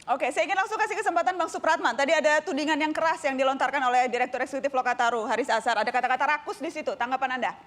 Oke, saya ingin langsung kasih kesempatan Bang Supratman. Tadi ada tudingan yang keras yang dilontarkan oleh Direktur Eksekutif Lokataru, Haris Azhar. Ada kata-kata rakus di situ. Tanggapan Anda?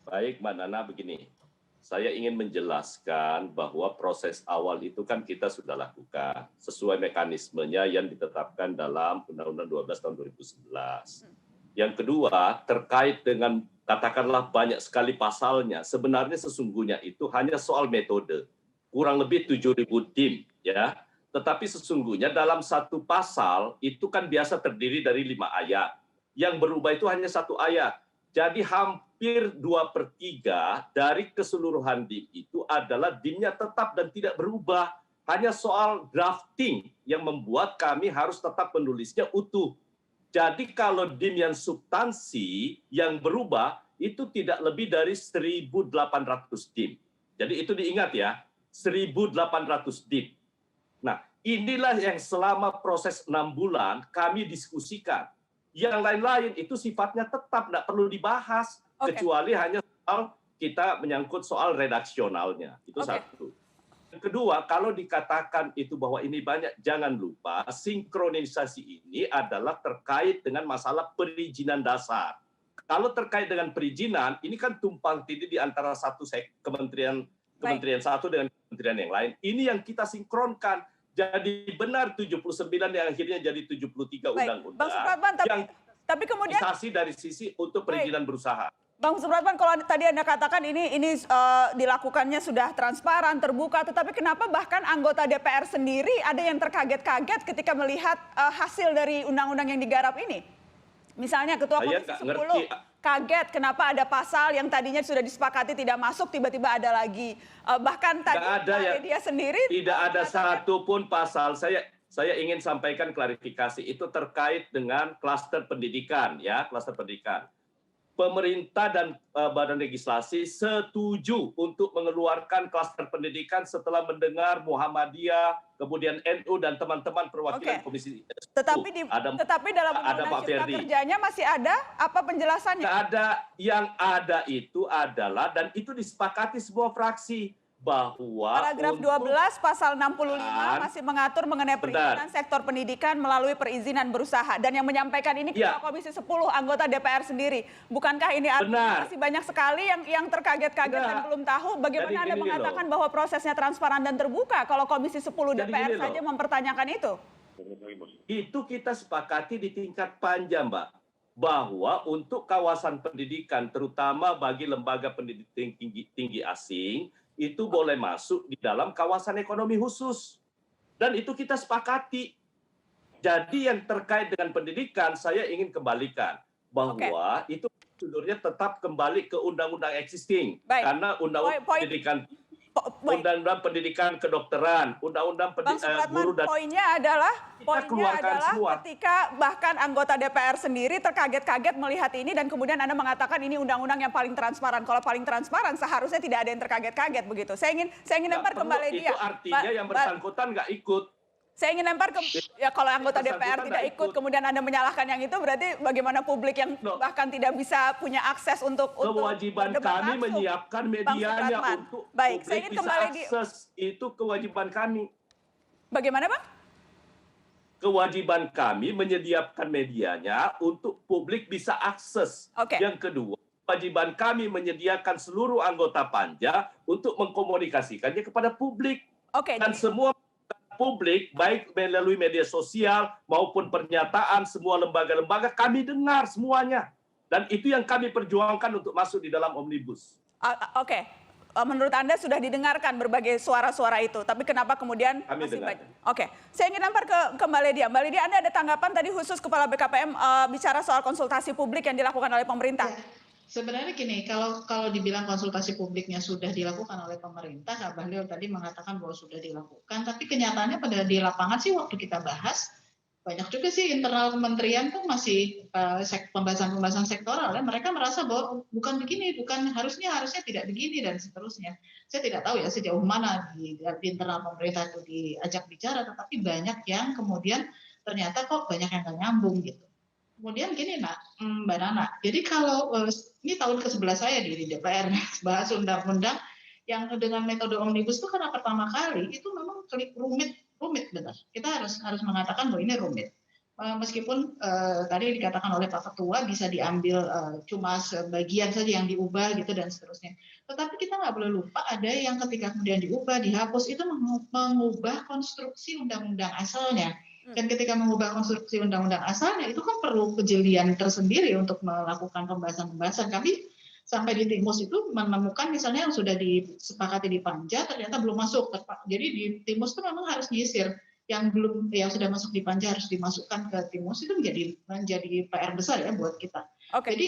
Baik, Mbak Nana, begini. Saya ingin menjelaskan bahwa proses awal itu kan kita sudah lakukan sesuai mekanismenya yang ditetapkan dalam Undang-Undang 12 tahun 2011. Yang kedua, terkait dengan katakanlah banyak sekali pasalnya, sebenarnya sesungguhnya itu hanya soal metode. Kurang lebih 7.000 tim, ya. Tetapi sesungguhnya dalam satu pasal itu kan biasa terdiri dari 5 ayat. Yang berubah itu hanya 1 ayat. Jadi hampir 2/3 dari keseluruhan DIM itu adalah DIM-nya tetap dan tidak berubah. Hanya soal drafting yang membuat kami harus tetap menulisnya utuh. Jadi kalau DIM yang substansi yang berubah itu tidak lebih dari 1.800 DIM. Jadi itu diingat ya, 1.800 DIM. Nah, inilah yang selama proses 6 bulan kami diskusikan. Yang lain-lain itu sifatnya tetap, tidak perlu dibahas, kecuali hanya soal kita menyangkut soal redaksionalnya. Itu satu. Yang kedua, kalau dikatakan itu bahwa ini banyak, jangan lupa sinkronisasi ini adalah terkait dengan masalah perizinan dasar. Kalau terkait dengan perizinan, ini kan tumpang tindih di antara satu kementerian satu dengan kementerian yang lain. Ini yang kita sinkronkan. Jadi benar 79 yang akhirnya jadi 73 undang-undang. Bang Supratman, tapi kemudian dari sisi untuk perizinan berusaha. Bang Supratman, kalau tadi Anda katakan ini dilakukannya sudah transparan, terbuka, tetapi kenapa bahkan anggota DPR sendiri ada yang terkaget-kaget ketika melihat hasil dari undang-undang yang digarap ini? Misalnya Ketua Komisi 10 kaget kenapa ada pasal yang tadinya sudah disepakati tidak masuk, tiba-tiba ada lagi. Bahkan tadi dia sendiri tidak ada satupun pasal. Saya ingin sampaikan klarifikasi itu terkait dengan klaster pendidikan, ya, klaster pendidikan. Pemerintah dan Badan Legislasi setuju untuk mengeluarkan klaster pendidikan setelah mendengar Muhammadiyah, kemudian NU dan teman-teman perwakilan Komisi 10. Tetapi dalam Undang-Undang Cipta Kerjanya masih ada apa penjelasannya? Yang ada itu adalah, dan itu disepakati semua fraksi, bahwa paragraf 12 pasal 65 masih mengatur mengenai perizinan sektor pendidikan melalui perizinan berusaha, dan yang menyampaikan ini Ketua Komisi 10 anggota DPR sendiri. Bukankah ini artinya masih banyak sekali yang terkaget-kaget dan belum tahu? Bagaimana Anda mengatakan bahwa prosesnya transparan dan terbuka kalau Komisi 10 DPR saja mempertanyakan itu? Itu kita sepakati di tingkat panja, Mbak, bahwa untuk kawasan pendidikan terutama bagi lembaga pendidikan tinggi asing itu boleh masuk di dalam kawasan ekonomi khusus. Dan itu kita sepakati. Jadi yang terkait dengan pendidikan, saya ingin kembalikan bahwa itu prosedurnya tetap kembali ke undang-undang existing. Karena undang-undang pendidikan kedokteran, undang-undang guru dan poinnya adalah ketika bahkan anggota DPR sendiri terkaget-kaget melihat ini dan kemudian Anda mengatakan ini undang-undang yang paling transparan. Kalau paling transparan seharusnya tidak ada yang terkaget-kaget begitu. Saya ingin lempar ke Mbak Ledia. Itu artinya yang bersangkutan nggak ikut. Saya ingin lempar kalau anggota DPR tidak ikut, kemudian Anda menyalahkan yang itu, berarti bagaimana publik yang bahkan tidak bisa punya akses untuk kewajiban kami menyiapkan medianya untuk publik bisa akses. Itu kewajiban kami. Bagaimana, Bang? Kewajiban kami menyediakan medianya untuk publik bisa akses. Yang kedua, kewajiban kami menyediakan seluruh anggota panja untuk mengkomunikasikannya kepada publik. Dan semua publik, baik melalui media sosial maupun pernyataan semua lembaga-lembaga, kami dengar semuanya. Dan itu yang kami perjuangkan untuk masuk di dalam Omnibus. Menurut Anda sudah didengarkan berbagai suara-suara itu, tapi kenapa kemudian masih banyak? Saya ingin lempar ke Mbak Ledia. Mbak Ledia, Anda ada tanggapan tadi khusus Kepala BKPM bicara soal konsultasi publik yang dilakukan oleh pemerintah? Sebenarnya gini, kalau dibilang konsultasi publiknya sudah dilakukan oleh pemerintah, Kak Bahlil tadi mengatakan bahwa sudah dilakukan, tapi kenyataannya pada di lapangan sih waktu kita bahas, banyak juga sih internal kementerian tuh masih pembahasan-pembahasan sektoral, ya. Mereka merasa bahwa bukan begini, harusnya tidak begini dan seterusnya. Saya tidak tahu ya sejauh mana di internal pemerintah itu diajak bicara, tetapi banyak yang kemudian ternyata kok banyak yang nggak nyambung gitu. Kemudian gini Mbak Nana, jadi kalau ini tahun ke-11 saya di DPR bahas undang-undang yang dengan metode omnibus itu karena pertama kali itu memang rumit, benar. Kita harus mengatakan bahwa ini rumit. Meskipun tadi dikatakan oleh Pak Ketua bisa diambil cuma sebagian saja yang diubah gitu dan seterusnya. Tetapi kita nggak boleh lupa ada yang ketika kemudian diubah, dihapus itu mengubah konstruksi undang-undang asalnya. Dan ketika mengubah konstruksi undang-undang asalnya itu kan perlu kejelian tersendiri untuk melakukan pembahasan-pembahasan. Kami sampai di Timus itu menemukan misalnya yang sudah disepakati di Panja ternyata belum masuk. Jadi di Timus itu memang harus nyisir yang sudah masuk di Panja harus dimasukkan ke Timus, itu menjadi PR besar ya buat kita. Okay. Jadi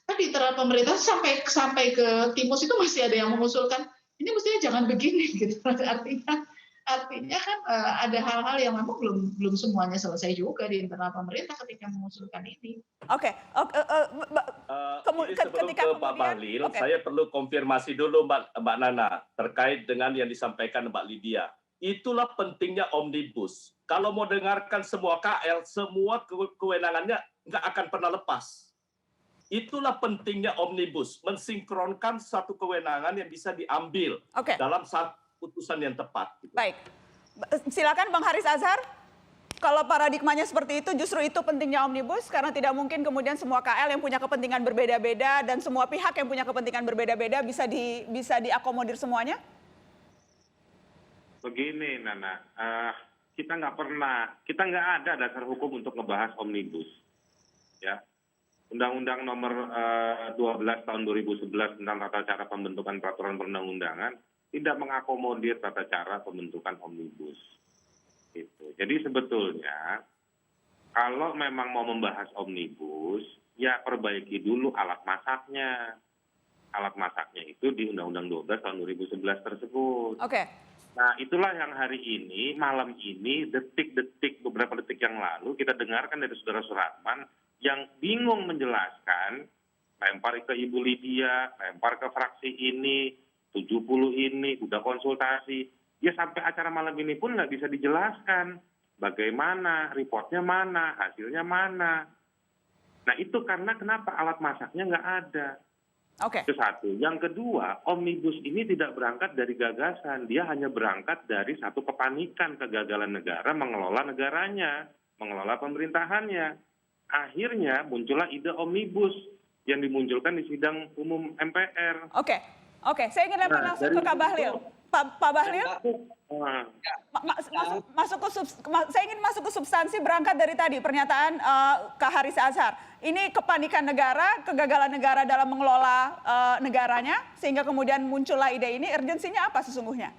tadi terhadap pemerintah sampai ke Timus itu masih ada yang mengusulkan ini mestinya jangan begini gitu. Artinya kan ada hal-hal yang memang belum semuanya selesai juga di internal pemerintah ketika mengusulkan ini. Oke. Sebelum ke Pak Bahlil, saya perlu konfirmasi dulu Mbak Nana terkait dengan yang disampaikan Mbak Lydia. Itulah pentingnya omnibus. Kalau mau dengarkan semua KL, semua kewenangannya nggak akan pernah lepas. Itulah pentingnya omnibus, mensinkronkan satu kewenangan yang bisa diambil dalam satu putusan yang tepat. Baik, silakan Bang Haris Azhar. Kalau paradigmanya seperti itu, justru itu pentingnya omnibus, karena tidak mungkin kemudian semua KL yang punya kepentingan berbeda-beda dan semua pihak yang punya kepentingan berbeda-beda bisa diakomodir semuanya? Begini Nana, kita nggak ada dasar hukum untuk ngebahas omnibus. Ya, Undang-Undang Nomor 12 Tahun 2011 tentang tata cara pembentukan peraturan perundang-undangan tidak mengakomodir tata cara pembentukan omnibus. Gitu. Jadi sebetulnya kalau memang mau membahas omnibus, ya perbaiki dulu alat masaknya. Alat masaknya itu di Undang-Undang 12 Tahun 2011 tersebut. Oke. Nah, itulah yang hari ini, malam ini, beberapa detik yang lalu, kita dengarkan dari Saudara Suratman yang bingung menjelaskan, lempar ke Ibu Lydia, lempar ke fraksi ini, 70 ini, udah konsultasi. Ya sampai acara malam ini pun nggak bisa dijelaskan bagaimana, reportnya mana, hasilnya mana. Nah, itu karena kenapa alat masaknya nggak ada. Itu satu. Yang kedua, omnibus ini tidak berangkat dari gagasan. Dia hanya berangkat dari satu kepanikan kegagalan negara mengelola negaranya, mengelola pemerintahannya. Akhirnya muncullah ide omnibus yang dimunculkan di sidang umum MPR. Oke. Saya ingin lempar langsung ke Kak Bahlil. Pak Bahlil? Saya ingin masuk ke substansi berangkat dari tadi pernyataan Kak Haris Azhar. Ini kepanikan negara, kegagalan negara dalam mengelola negaranya, sehingga kemudian muncullah ide ini. Urgensinya apa sesungguhnya?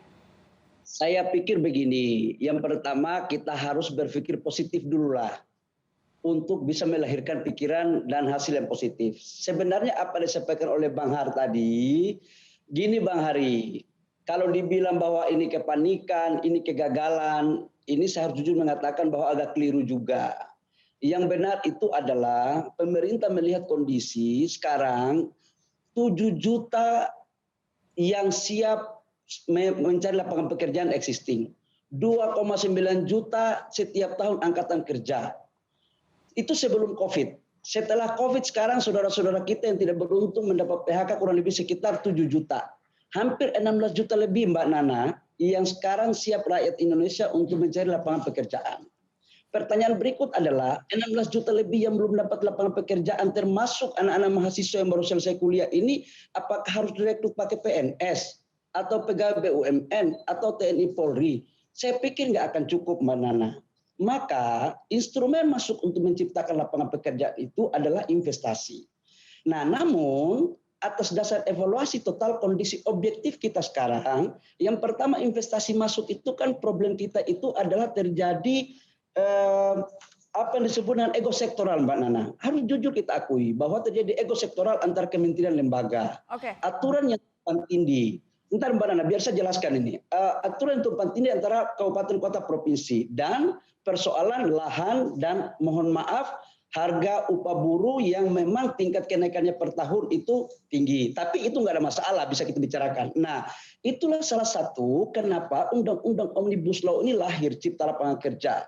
Saya pikir begini, yang pertama kita harus berpikir positif dulu lah untuk bisa melahirkan pikiran dan hasil yang positif. Sebenarnya apa yang disampaikan oleh Bang Har tadi, gini Bang Hari, kalau dibilang bahwa ini kepanikan, ini kegagalan, ini saya harus jujur mengatakan bahwa agak keliru juga. Yang benar itu adalah pemerintah melihat kondisi sekarang 7 juta yang siap mencari lapangan pekerjaan existing. 2,9 juta setiap tahun angkatan kerja. Itu sebelum COVID. Setelah COVID sekarang saudara-saudara kita yang tidak beruntung mendapat PHK kurang lebih sekitar 7 juta. Hampir 16 juta lebih Mbak Nana yang sekarang siap rakyat Indonesia untuk mencari lapangan pekerjaan. Pertanyaan berikut adalah 16 juta lebih yang belum dapat lapangan pekerjaan termasuk anak-anak mahasiswa yang baru selesai kuliah ini apakah harus direkrut pakai PNS atau pegawai BUMN atau TNI Polri? Saya pikir nggak akan cukup Mbak Nana. Maka instrumen masuk untuk menciptakan lapangan pekerjaan itu adalah investasi. Nah, namun atas dasar evaluasi total kondisi objektif kita sekarang, yang pertama investasi masuk itu kan problem kita itu adalah terjadi apa yang disebut dengan ego sektoral Mbak Nana. Harus jujur kita akui bahwa terjadi ego sektoral antar kementerian lembaga. Aturan yang tumpang tindih. Bentar Mbak Nana, biar saya jelaskan ini. Aturan yang tumpang tindih antara kabupaten kota provinsi dan persoalan lahan dan mohon maaf harga upah buruh yang memang tingkat kenaikannya per tahun itu tinggi. Tapi itu nggak ada masalah, bisa kita bicarakan. Nah, itulah salah satu kenapa Undang-Undang Omnibus Law ini lahir, Cipta Lapangan Kerja.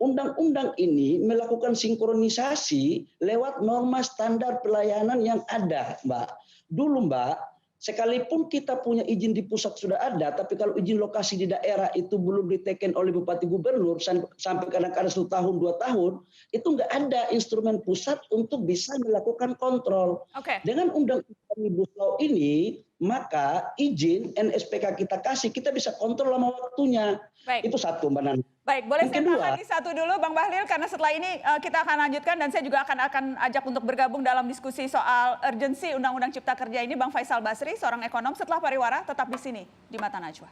Undang-undang ini melakukan sinkronisasi lewat norma standar pelayanan yang ada, Mbak. Dulu, Mbak, Sekalipun kita punya izin di pusat sudah ada, tapi kalau izin lokasi di daerah itu belum diteken oleh bupati gubernur sampai kadang-kadang 1 tahun 2 tahun, itu nggak ada instrumen pusat untuk bisa melakukan kontrol. Dengan undang-undang Omnibus Law ini, maka izin NSPK kita kasih, kita bisa kontrol lama waktunya. Baik. Itu satu, Mbak Nana. Baik, boleh saya Kedua, tahan di satu dulu Bang Bahlil, karena setelah ini kita akan lanjutkan dan saya juga akan ajak untuk bergabung dalam diskusi soal urgensi Undang-Undang Cipta Kerja ini Bang Faisal Basri, seorang ekonom. Setelah pariwara, tetap di sini di Mata Najwa.